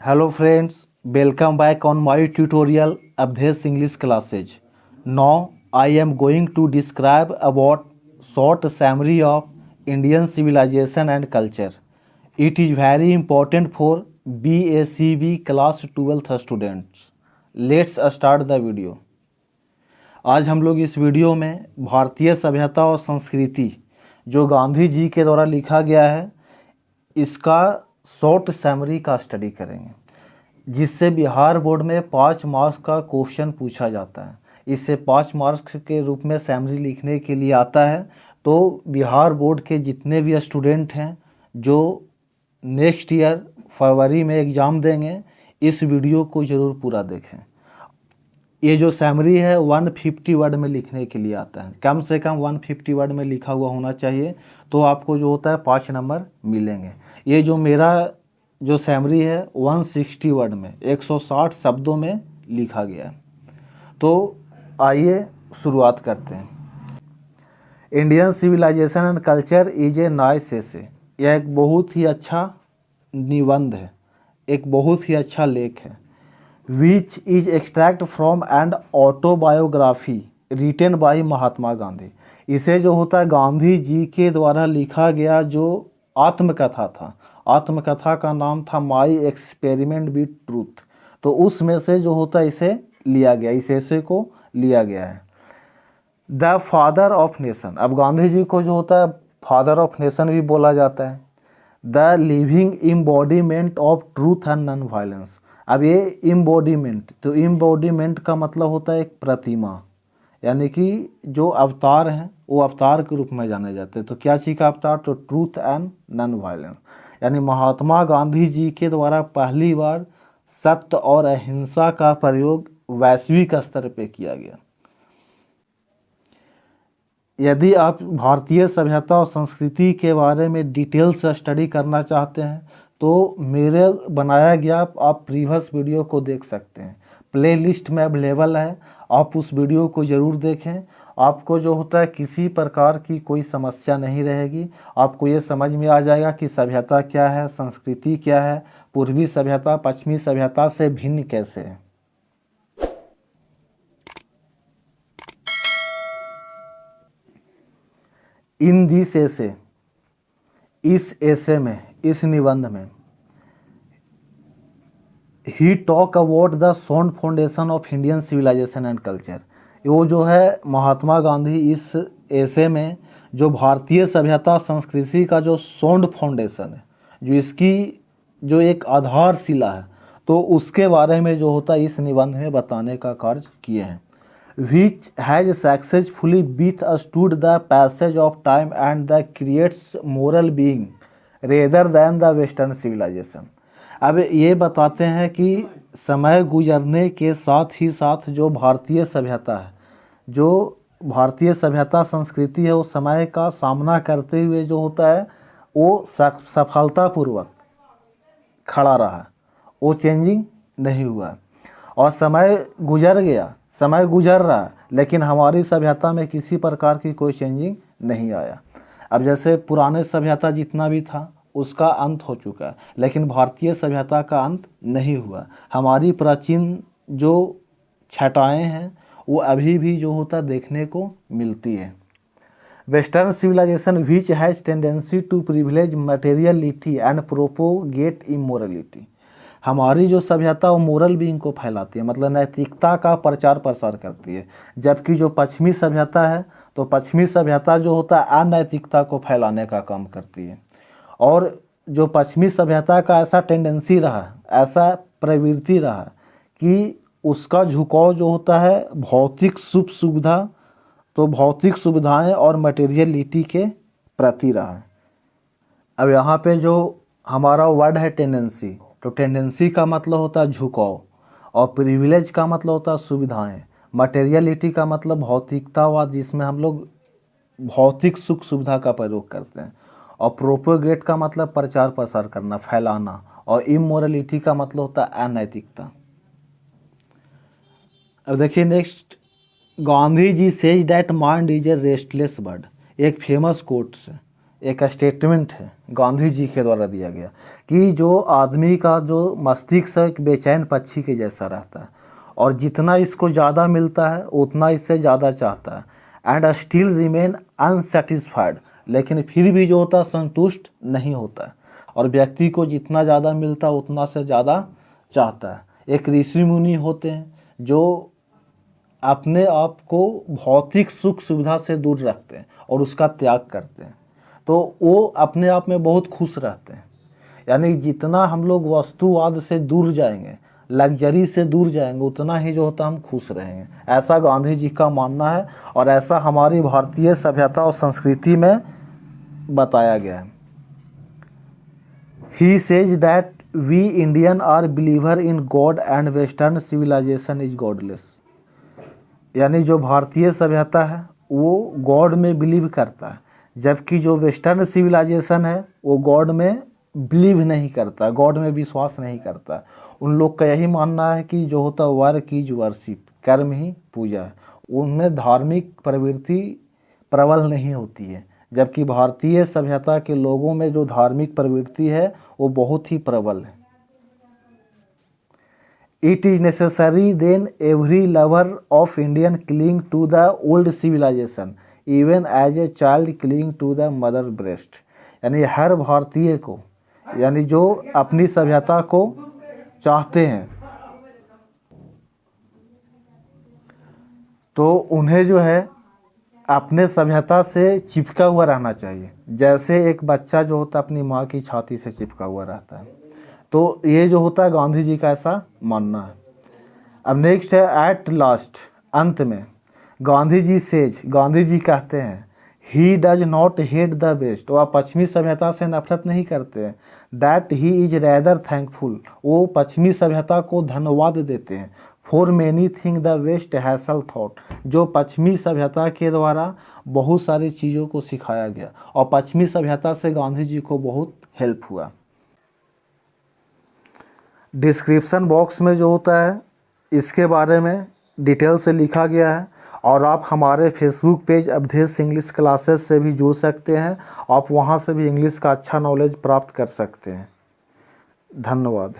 Hello friends, welcome back on my tutorial Abdhesh English classes. Now I am going to describe about short summary of Indian civilization and culture. It is very important for BACB class 12th students. Let's start the video. आज हम लोग इस video में भारतीय सभ्यता और संस्कृति जो गांधी जी के द्वारा लिखा गया है इसका शॉर्ट समरी का स्टडी करेंगे, जिससे बिहार बोर्ड में 5 मार्क्स का क्वेश्चन पूछा जाता है। इससे 5 मार्क्स के रूप में समरी लिखने के लिए आता है। तो बिहार बोर्ड के जितने भी स्टूडेंट हैं जो नेक्स्ट ईयर फरवरी में एग्ज़ाम देंगे, इस वीडियो को ज़रूर पूरा देखें। ये जो समरी है 150 वर्ड में लिखने के लिए आता है, कम से कम 150 वर्ड में लिखा हुआ होना चाहिए, तो आपको जो होता है 5 नंबर मिलेंगे। ये जो मेरा जो समरी है 160 वर्ड में 160 शब्दों में लिखा गया है। तो आइए शुरुआत करते हैं। Indian civilisation and culture is a nice essay. यह एक बहुत ही अच्छा निबंध है, एक बहुत ही अच्छा लेख है। Which is extract from and autobiography written by Mahatma Gandhi. इसे जो होता है गांधी जी के द्वारा लिखा गया जो आत्मकथा था, आत्मकथा का नाम था माई एक्सपेरिमेंट विद ट्रूथ। तो उसमें से जो होता है इसे लिया गया, इस ऐसे को लिया गया है। द फादर ऑफ नेशन, अब गांधी जी को जो होता है फादर ऑफ नेशन भी बोला जाता है। The living embodiment of truth and non violence. अब ये इम्बॉडीमेंट, तो इम्बॉडीमेंट का मतलब होता है एक प्रतिमा, यानी कि जो अवतार हैं वो अवतार के रूप में जाने जाते हैं। तो क्या चीज़ का अवतार? तो ट्रूथ एंड नॉन वायलेंस, यानी महात्मा गांधी जी के द्वारा पहली बार सत्य और अहिंसा का प्रयोग वैश्विक स्तर पे किया गया। यदि आप भारतीय सभ्यता और संस्कृति के बारे में डिटेल से स्टडी करना चाहते हैं तो मेरे बनाया गया आप प्रीवियस वीडियो को देख सकते हैं, प्लेलिस्ट में अवेलेबल है, आप उस वीडियो को ज़रूर देखें। आपको जो होता है किसी प्रकार की कोई समस्या नहीं रहेगी। आपको ये समझ में आ जाएगा कि सभ्यता क्या है, संस्कृति क्या है, पूर्वी सभ्यता पश्चिमी सभ्यता से भिन्न कैसे है। इन दिस एसे, इस एसे में, इस निबंध में, he talk about the sound foundation of Indian civilisation and culture. वो जो है महात्मा गांधी इस एसे में जो भारतीय सभ्यता संस्कृति का जो साउंड फाउंडेशन है, जो इसकी जो एक आधारशिला है, तो उसके बारे में जो होता है इस निबंध में बताने का कार्य किए हैं। which has successfully withstood the passage of time and the creates moral being rather than the western civilization। अब ये बताते हैं कि समय गुजरने के साथ ही साथ जो भारतीय सभ्यता है, जो भारतीय सभ्यता संस्कृति है, वो समय का सामना करते हुए जो होता है वो सफलतापूर्वक खड़ा रहा, वो चेंजिंग नहीं हुआ। और समय गुजर गया, समय गुजर रहा है, लेकिन हमारी सभ्यता में किसी प्रकार की कोई चेंजिंग नहीं आया। अब जैसे पुराने सभ्यता जितना भी था उसका अंत हो चुका है, लेकिन भारतीय सभ्यता का अंत नहीं हुआ। हमारी प्राचीन जो छटाएँ हैं वो अभी भी जो होता देखने को मिलती है। Western civilisation which has tendency to privilege materiality and propagate immorality. हमारी जो सभ्यता वो मोरल बीइंग को फैलाती है, मतलब नैतिकता का प्रचार प्रसार करती है, जबकि जो पश्चिमी सभ्यता है तो पश्चिमी सभ्यता जो होता है अनैतिकता को फैलाने का काम करती है। और जो पश्चिमी सभ्यता का ऐसा टेंडेंसी रहा, ऐसा प्रवृत्ति रहा कि उसका झुकाव जो होता है भौतिक सुख सुविधा, तो भौतिक सुविधाएं और मटेरियलिटी के प्रति रहा है। अब यहाँ पे जो हमारा वर्ड है टेंडेंसी, तो टेंडेंसी का मतलब होता है झुकाव, और प्रिविलेज का मतलब होता है सुविधाएं, मटेरियलिटी का मतलब भौतिकतावाद, जिसमें हम लोग भौतिक सुख सुविधा का प्रयोग करते हैं, और प्रोपोगेट का मतलब प्रचार प्रसार करना, फैलाना, और इमोरलिटी का मतलब होता है अनैतिकता। अब देखिए next, Gandhi ji says that mind is a restless bird. एक फेमस कोट से, एक स्टेटमेंट है गांधी जी के द्वारा दिया गया कि जो आदमी का जो मस्तिष्क एक बेचैन पक्षी के जैसा रहता है और जितना इसको ज़्यादा मिलता है उतना इससे ज़्यादा चाहता है एंड स्टिल रिमेन अनसेटिस्फाइड, लेकिन फिर भी जो होता है संतुष्ट नहीं होता है और व्यक्ति को जितना ज़्यादा मिलता है उतना से ज़्यादा चाहता है। एक ऋषि मुनि होते हैं जो अपने आप को भौतिक सुख सुविधा से दूर रखते हैं और उसका त्याग करते हैं, तो वो अपने आप में बहुत खुश रहते हैं। यानी जितना हम लोग वस्तुवाद से दूर जाएंगे, लग्जरी से दूर जाएंगे, उतना ही जो होता हम खुश रहेंगे। ऐसा गांधी जी का मानना है और ऐसा हमारी भारतीय सभ्यता और संस्कृति में बताया गया है। He says that we Indian are believer in God and Western civilization is godless। यानी जो भारतीय सभ्यता है वो गॉड में बिलीव करता है, जबकि जो वेस्टर्न सिविलाइजेशन है वो गॉड में बिलीव नहीं करता, गॉड में विश्वास नहीं करता। उन लोग का यही मानना है कि जो होता वर्क इज वर्शिप, कर्म ही पूजा है। उनमें धार्मिक प्रवृत्ति प्रबल नहीं होती है, जबकि भारतीय सभ्यता के लोगों में जो धार्मिक प्रवृत्ति है वो बहुत ही प्रबल है। It is necessary then every lover of Indian cling to the old civilisation even as a child cling to the mother breast. यानी हर भारतीय को, यानी जो अपनी सभ्यता को चाहते हैं, तो उन्हें जो है अपने सभ्यता से चिपका हुआ रहना चाहिए, जैसे एक बच्चा जो होता है अपनी माँ की छाती से चिपका हुआ रहता है। तो ये जो होता है गांधी जी का ऐसा मानना है। अब नेक्स्ट है एट लास्ट, अंत में गांधी जी सेज, गांधी जी कहते हैं he does not hate the west, वह पश्चिमी सभ्यता से नफरत नहीं करते हैं। That he is rather thankful, वो पश्चिमी सभ्यता को धन्यवाद देते हैं। For many thing the west has all thought, जो पश्चिमी सभ्यता के द्वारा बहुत सारी चीज़ों को सिखाया गया और पश्चिमी सभ्यता से गांधी जी को बहुत हेल्प हुआ। डिस्क्रिप्शन बॉक्स में जो होता है इसके बारे में डिटेल से लिखा गया है और आप हमारे Facebook page Awadhesh English classes से भी जुड़ सकते हैं। आप वहां से भी इंग्लिश का अच्छा नॉलेज प्राप्त कर सकते हैं। धन्यवाद।